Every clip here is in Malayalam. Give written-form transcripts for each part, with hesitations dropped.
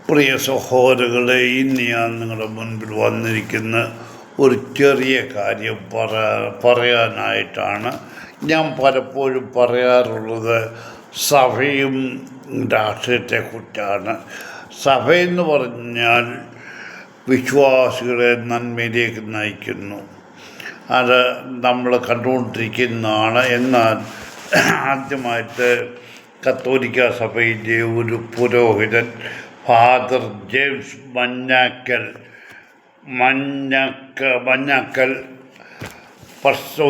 പ്രിയ സഹോദരങ്ങളെ, ഇന്ന് ഞാൻ നിങ്ങളുടെ മുൻപിൽ വന്നിരിക്കുന്ന ഒരു ചെറിയ കാര്യം പറയാനായിട്ടാണ്. ഞാൻ പലപ്പോഴും പറയാറുള്ളത് സഭയും രാഷ്ട്രീയത്തെക്കുറിച്ചാണ്. സഭയെന്ന് പറഞ്ഞാൽ വിശ്വാസികളെ നന്മയിലേക്ക് നയിക്കുന്നു. അത് നമ്മൾ കണ്ടുകൊണ്ടിരിക്കുന്നതാണ്. എന്നാൽ ആദ്യമായിട്ട് കത്തോലിക്ക സഭയിലെ ഒരു പുരോഹിതൻ ഫാദർ ജെയിംസ് മഞ്ഞക്കൽ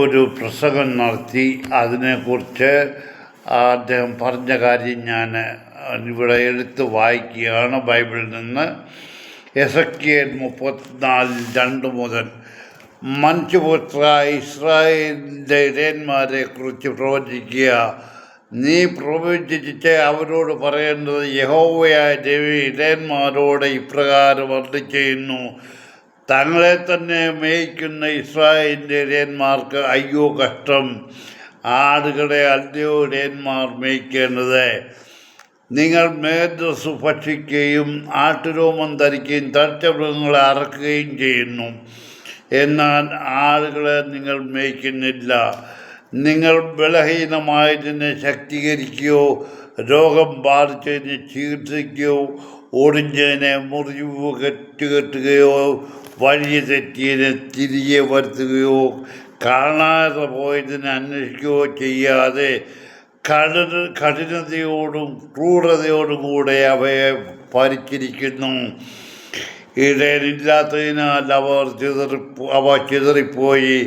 ഒരു പ്രസംഗം നടത്തി. അതിനെക്കുറിച്ച് അദ്ദേഹം പറഞ്ഞ കാര്യം ഞാൻ ഇവിടെ എടുത്ത് വായിക്കുകയാണ് ബൈബിളിൽ നിന്ന്. എസെക്കിയേൽ 34:2 മുതൽ. മനുഷ്യപുത്ര, ഇസ്രായേലിൻ്റെ ഇടയന്മാരെ കുറിച്ച് പ്രവചിക്കുക. നീ പ്രവചിച്ച് അവരോട് പറയേണ്ടത്, യഹോവയായ ദൈവം ഇടയന്മാരോട് ഇപ്രകാരം അരുളിച്ചെയ്യുന്നു, തങ്ങളെ തന്നെ മേയ്ക്കുന്ന ഇസ്രായേലിൻ്റെ ഇടയന്മാർക്ക് അയ്യോ കഷ്ടം. ആടുകളെ അല്ലയോ ഇടയന്മാർ മേയ്ക്കേണ്ടത്? നിങ്ങൾ മേധസ് ഭക്ഷിക്കുകയും ആട്ടുരോമം ധരിക്കുകയും തടിച്ച മൃഗങ്ങളെ അറക്കുകയും ചെയ്യുന്നു, എന്നാൽ ആടുകളെ നിങ്ങൾ മേയ്ക്കുന്നില്ല. നിങ്ങൾ ബലഹീനമായതിനെ ശക്തീകരിക്കുകയോ രോഗം ബാധിച്ചതിനെ ചികിത്സിക്കുകയോ ഒടിഞ്ഞതിനെ മുറിവ് കെട്ടുകെട്ടുകയോ വഴി തെറ്റിയതിനെ തിരികെ വരുത്തുകയോ കാണാതെ പോയതിനെ അന്വേഷിക്കുകയോ ചെയ്യാതെ കഠിനതയോടും ക്രൂരതയോടും കൂടെ അവയെ ഭരിച്ചിരിക്കുന്നു. ഇടയിലില്ലാത്തതിനാൽ അവ ചിതറിപ്പോയി.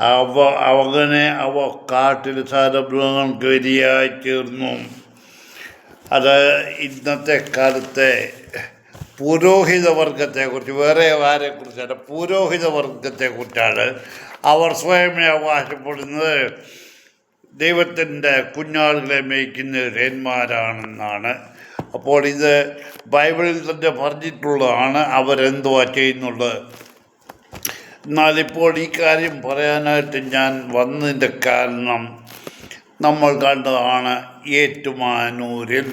അവ കാട്ടിൽ സാരമൃഗങ്ങൾക്ക് ഇരയായി തീർന്നു. അത് ഇന്നത്തെ കാലത്തെ പുരോഹിതവർഗത്തെക്കുറിച്ച്, വേറെ ആരെക്കുറിച്ചല്ല, പുരോഹിതവർഗത്തെക്കുറിച്ചാണ്. അവർ സ്വയമേ അവകാശപ്പെടുന്നത് ദൈവത്തിൻ്റെ കുഞ്ഞാടുകളെ മേയ്ക്കുന്ന ഇടയന്മാരാണെന്നാണ്. അപ്പോൾ ഇത് ബൈബിളിൽ തന്നെ പറഞ്ഞിട്ടുള്ളതാണ് അവരെന്തുവാ ചെയ്യുന്നുള്ളത്. എന്നാലിപ്പോൾ ഈ കാര്യം പറയാനായിട്ട് ഞാൻ വന്നതിൻ്റെ കാരണം, നമ്മൾ കണ്ടതാണ് ഏറ്റുമാനൂരിൽ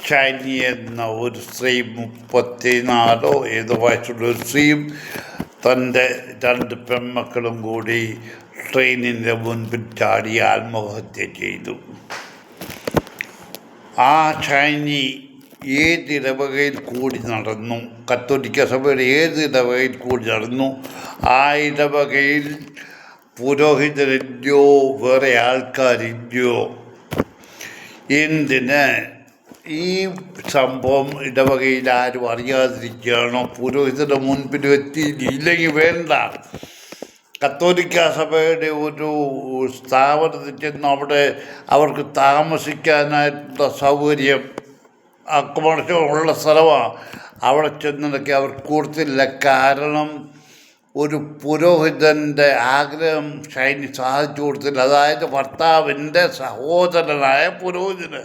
ഷൈനി എന്ന ഒരു സ്ത്രീ, 34 ഏതോ വയസ്സുള്ള ഒരു സ്ത്രീയും തൻ്റെ 2 പെൺമക്കളും കൂടി ട്രെയിനിൻ്റെ മുൻപിൽ ചാടി ആത്മഹത്യ ചെയ്തു. ആ ഷൈനി ഏതിടവകയിൽ കൂടി നടന്നു, കത്തോലിക്ക സഭയുടെ ഏതിടവകയിൽ കൂടി നടന്നു. ആ ഇടവകയിൽ പുരോഹിതരില്ലയോ, വേറെ ആൾക്കാരില്ലയോ? എന്തിന് ഈ സംഭവം ഇടവകയിൽ ആരും അറിയാതിരിക്കുകയാണോ? പുരോഹിതരുടെ മുൻപിൽ എത്തിയില്ലെങ്കിൽ വേണ്ട. കത്തോലിക്ക സഭയുടെ ഒരു സ്ഥാപനത്തിൽ ചെന്ന് അവിടെ അവർക്ക് താമസിക്കാനായിട്ടുള്ള സൗകര്യം, അക്കോമഡേഷൻ ഉള്ള സ്ഥലമാണ്. അവിടെ ചെന്നതൊക്കെ അവർ കൊടുത്തില്ല. കാരണം ഒരു പുരോഹിതൻ്റെ ആഗ്രഹം ഷൈനി സാധിച്ചു കൊടുത്തില്ല. അതായത് ഭർത്താവിൻ്റെ സഹോദരനായ പുരോഹിതന്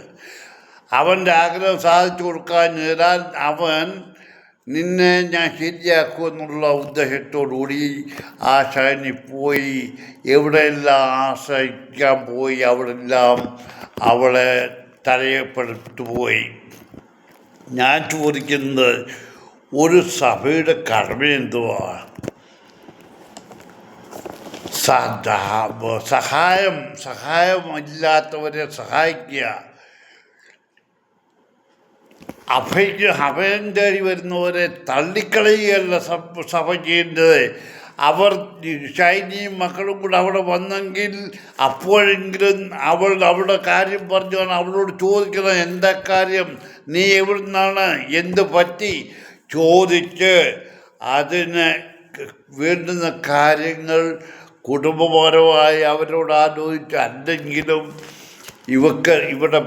അവൻ്റെ ആഗ്രഹം സാധിച്ചു കൊടുക്കാൻ നേരാൽ അവൻ നിന്നെ ഞാൻ ശരിയാക്കുമെന്നുള്ള ഉദ്ദേശത്തോടുകൂടി ആ ഷൈനി പോയി. എവിടെയെല്ലാം ആശ്രയിക്കാൻ പോയി, അവിടെല്ലാം അവളെ തടയപ്പെട്ടു പോയി. ഞാൻ ചോദിക്കുന്നത്, ഒരു സഭയുടെ കടമ എന്തുവാ? സഹായമില്ലാത്തവരെ സഹായിക്കുക. അഭയം തേടി വരുന്നവരെ തള്ളിക്കളയുകയല്ല സഭ ചെയ്യേണ്ടത്. അവർ ഷൈനിയും മക്കളും കൂടെ അവിടെ വന്നെങ്കിൽ അപ്പോഴെങ്കിലും അവൾ അവിടെ കാര്യം പറഞ്ഞാണ് അവളോട് ചോദിക്കണം, എന്താ കാര്യം, നീ എവിടെ നിന്നാണ്, എന്ത് പറ്റി ചോദിച്ച് അതിന് വേണ്ടുന്ന കാര്യങ്ങൾ കുടുംബപരമായി അവരോട് ആലോചിച്ച്, അല്ലെങ്കിലും ഇവിടെ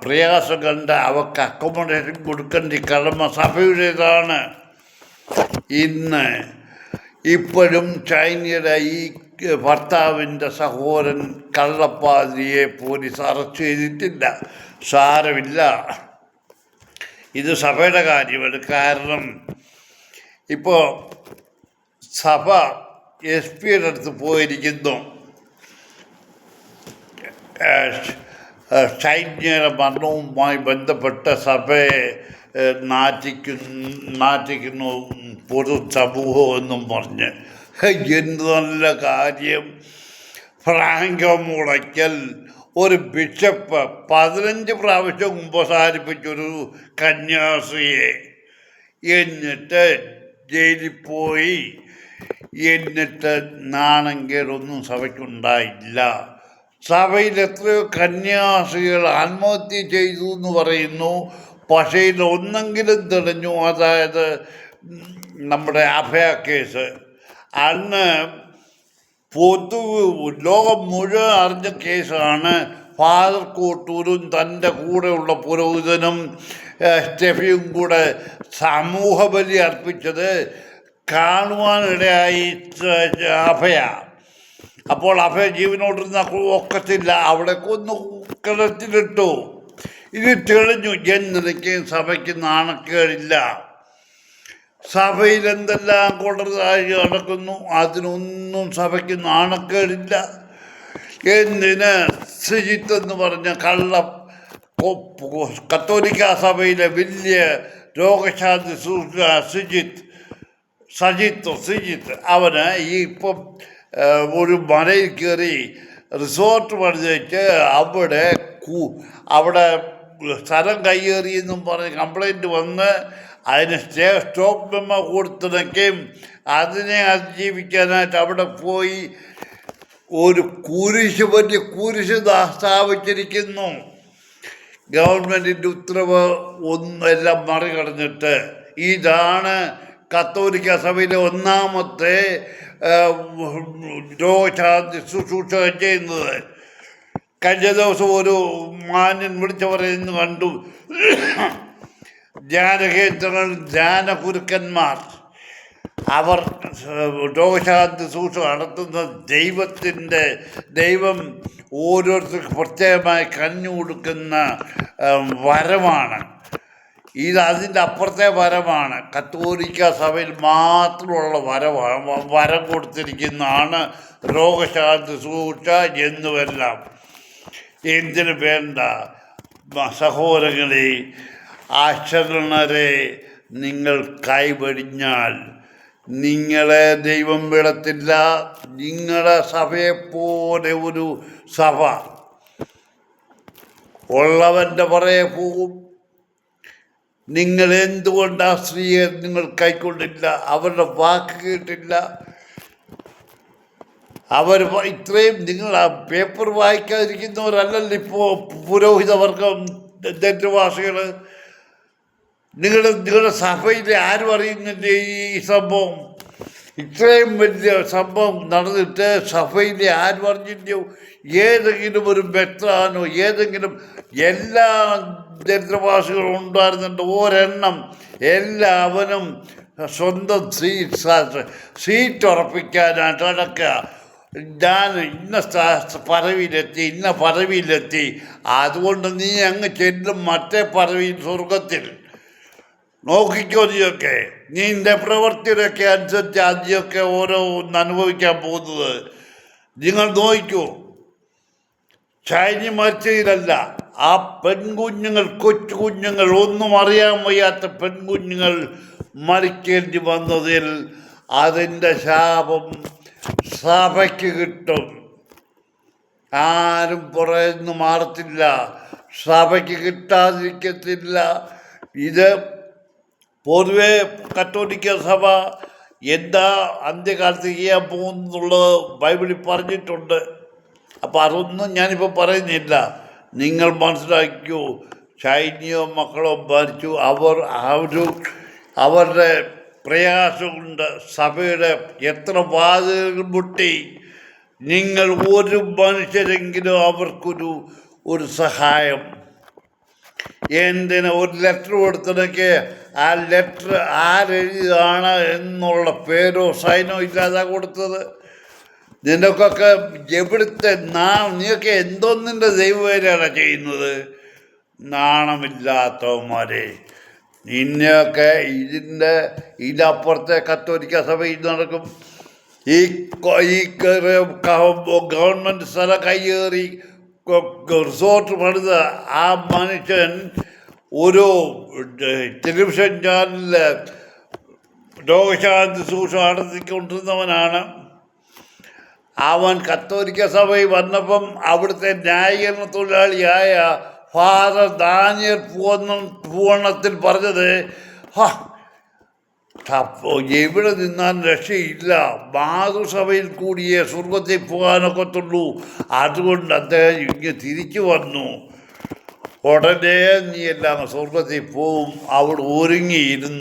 പ്രയാസം കണ്ട് അവർക്ക് അക്കോമഡേഷൻ കൊടുക്കേണ്ട കടമ സഭയുടേതാണ്. ഇപ്പോഴും ചൈനയുടെ ഈ ഭർത്താവിൻ്റെ സഹോദരൻ കള്ളപ്പാതിരിയെ പോലീസ് അറസ്റ്റ് ചെയ്തിട്ടില്ല. സാരമില്ല, ഇത് സഭയുടെ കാര്യമാണ്. കാരണം ഇപ്പോൾ സഭ SP-യുടെ അടുത്ത് പോയിരിക്കുന്നു. സൈന്യയുടെ മരണവുമായി ബന്ധപ്പെട്ട സഭയെ നാറ്റിക്കുന്നു പൊതുസമൂഹം എന്നും പറഞ്ഞ്. എന്ത് നല്ല കാര്യം! ഫ്രാങ്കോ മുളയ്ക്കൽ ഒരു ബിഷപ്പ് 15 പ്രാവശ്യം ഉപസാരിപ്പിച്ചൊരു കന്യാസ്ത്രീയെ, എന്നിട്ട് ജയിലിൽ പോയി. എന്നിട്ട് നാണംകേടൊന്നും സഭയ്ക്കുണ്ടായില്ല. സഭയിൽ എത്രയോ കന്യാസ്ത്രീകൾ ആത്മഹത്യ ചെയ്തു എന്ന് പറയുന്നു. പക്ഷേ ഒന്നെങ്കിലും തെളിഞ്ഞു. അതായത് നമ്മുടെ അഭയ കേസ്. അന്ന് ലോകം മുഴുവൻ അറിഞ്ഞ കേസാണ്. ഫാദർ കോട്ടൂരും തൻ്റെ കൂടെയുള്ള പുരോഹിതനും സ്റ്റെഫിയും കൂടെ സമൂഹ ബലി അർപ്പിച്ചത് കാണുവാനിടയായി അഭയ. അപ്പോൾ അഭയ ജീവനോടിരുന്ന ഒക്കത്തില്ല, അവിടെ കൊന്നു കിണറ്റിലിട്ടു. ഇത് തെളിഞ്ഞു. ജനതയ്ക്ക് സഭയ്ക്ക് നാണക്കേടില്ല. സഭയിൽ എന്തെല്ലാം കൊടതായി നടക്കുന്നു, അതിനൊന്നും സഭയ്ക്ക് നാണക്കേടില്ല. എന്തിന് സിജിത്ത് എന്ന് പറഞ്ഞ കത്തോലിക്ക സഭയിലെ വലിയ രോഗശാന്തി സജിത്ത് അവന് ഈ ഇപ്പം ഒരു മലയിൽ കയറി റിസോർട്ട് പണിതിട്ട് അവിടെ സ്ഥലം കയ്യേറിയെന്നും പറഞ്ഞ് കംപ്ലൈൻറ്റ് വന്ന് അതിന് സ്റ്റോപ്പ് മെമ്മോ കൊടുത്തിടയ്ക്കും. അതിനെ അതിജീവിക്കാനായിട്ട് അവിടെ പോയി ഒരു വലിയ കുരിശ് സ്ഥാപിച്ചിരിക്കുന്നു. ഗവൺമെൻറ്റിൻ്റെ ഉത്തരവ് എല്ലാം മറികടന്നിട്ട്. ഇതാണ് കത്തോലിക്ക സഭയിലെ ഒന്നാമത്തെ രോഗശാന്തി ശുശ്രൂഷ ചെയ്യുന്നത്. കഴിഞ്ഞ ദിവസം ഒരു മാന്യൻ വിളിച്ചു പറയുന്നു കണ്ടു, ധ്യാനകേന്ദ്രങ്ങൾ, ധ്യാനഗുരുക്കന്മാർ അവർ രോഗശാന്തി ശുശ്രൂഷ നടത്തുന്ന ദൈവം ഓരോരുത്തർക്ക് പ്രത്യേകമായി കഞ്ഞു കൊടുക്കുന്ന വരമാണ് ഇത്. അതിൻ്റെ അപ്പുറത്തെ വരമാണ്. കത്തോലിക്ക സഭയിൽ മാത്രമുള്ള വരം കൊടുത്തിരിക്കുന്നതാണ് രോഗശാന്തി ശുശ്രൂഷ എന്നുമെല്ലാം. എന്തിനു വേണ്ട സഹോദരങ്ങളെ, അശരണരെ നിങ്ങൾ കൈവടിഞ്ഞാൽ നിങ്ങളെ ദൈവം വിടത്തില്ല. നിങ്ങളുടെ സഭയെപ്പോലെ ഒരു സഭ ഉള്ളവൻ്റെ പുറകെ പോകും. നിങ്ങൾ എന്തുകൊണ്ട് ആ സ്ത്രീയെ നിങ്ങൾ കൈക്കൊണ്ടില്ല? അവരുടെ വാക്ക് കേട്ടില്ല. അവർ ഇത്രയും നിങ്ങൾ ആ പേപ്പർ വായിക്കാതിരിക്കുന്നവരല്ലല്ലോ ഇപ്പോൾ പുരോഹിതവർഗം, ദരിദ്രവാസികൾ. നിങ്ങളുടെ സഭയിലെ ആരും അറിയുന്നില്ല ഈ സംഭവം. ഇത്രയും വലിയ സംഭവം നടന്നിട്ട് സഭയിലെ ആരും അറിഞ്ഞില്ലയോ? ഏതെങ്കിലും ഒരു മെത്രാനോ ഏതെങ്കിലും, എല്ലാ ദരിദ്രവാസികളും ഉണ്ടായിരുന്നുണ്ട് ഒരെണ്ണം. എല്ലാവരും സ്വന്തം സീറ്റ് ഉറപ്പിക്കാനായിട്ട് നടക്കുക. ഞാൻ ഇന്ന പദവിയിലെത്തി, അതുകൊണ്ട് നീ അങ്ങ് ചെല്ലും മറ്റേ പദവിയിൽ സ്വർഗത്തിൽ. നോക്കിക്കോ, നീൻ്റെ പ്രവൃത്തിയുടെയൊക്കെ അനുസരിച്ച് ആദ്യമൊക്കെ ഓരോന്ന് അനുഭവിക്കാൻ പോകുന്നത്. നിങ്ങൾ നോക്കൂ. ഷൈനി മരിച്ചതിലല്ല, ആ പെൺകുഞ്ഞുങ്ങൾ, കൊച്ചു കുഞ്ഞുങ്ങൾ, ഒന്നും അറിയാൻ വയ്യാത്ത പെൺകുഞ്ഞുങ്ങൾ മരിക്കേണ്ടി വന്നതിൽ അതിൻ്റെ ശാപം സഭയ്ക്ക് കിട്ടും. ആരും പുറത്തുനിന്ന് മാറത്തില്ല, സഭയ്ക്ക് കിട്ടാതിരിക്കത്തില്ല. ഇത് പൊതുവെ കത്തോലിക്ക സഭ എന്താ അന്ത്യകാലത്ത് ചെയ്യാൻ പോകുന്നുള്ളത് ബൈബിളിൽ പറഞ്ഞിട്ടുണ്ട്. അപ്പോൾ അതൊന്നും ഞാനിപ്പോൾ പറയുന്നില്ല. നിങ്ങൾ മനസ്സിലാക്കൂ. ഷൈനിയോ മക്കളോ മരിച്ചു, അവരുടെ പ്രയാസമുണ്ട്. സഭയുടെ എത്ര വാതിലുകൾ മുട്ടി. നിങ്ങൾ ഒരു മനുഷ്യരെങ്കിലും അവർക്കൊരു സഹായം. എന്തിന് ഒരു ലെറ്റർ കൊടുത്തതൊക്കെ ആ ലെറ്റർ ആരെഴുതിയതാണ് എന്നുള്ള പേരോ സൈനോ ഇല്ലാതെ കൊടുത്തത്. നിനക്കൊക്കെ എവിടുത്തെ നീയൊക്കെ എന്തോന്നിൻ്റെ ദൈവവേലയാണ് ചെയ്യുന്നത്? നാണമില്ലാത്തവന്മാരെ, നിന്നെയൊക്കെ ഇതിനപ്പുറത്തെ കത്തോലിക്ക സഭയിൽ നടക്കും. ഈ ഗവൺമെൻറ് സ്ഥലം കയ്യേറി റിസോർട്ട് പണിത ആ മനുഷ്യൻ ഒരു ടെലിവിഷൻ ചാനലിൽ രോഗശാന്തി ശുശ്രൂഷ നടത്തിക്കൊണ്ടിരുന്നവനാണ്. അവൻ കത്തോലിക്ക സഭയിൽ വന്നപ്പം അവിടുത്തെ ന്യായീകരണ തൊഴിലാളിയായ ഫാദർ ദാനിയൽ പൂവണ്ണത്തിൽ പറഞ്ഞത്, എവിടെ നിന്നാൽ രക്ഷയില്ല, മാതൃസഭയിൽ കൂടിയേ സ്വർഗത്തിൽ പോകാനൊക്കത്തുള്ളൂ, അതുകൊണ്ട് അദ്ദേഹം ഇങ്ങനെ തിരിച്ചു വന്നു. ഉടനെ നീ എല്ലാം സ്വർഗത്തിൽ പോവും, അവിടെ ഒരുങ്ങിയിരുന്നു.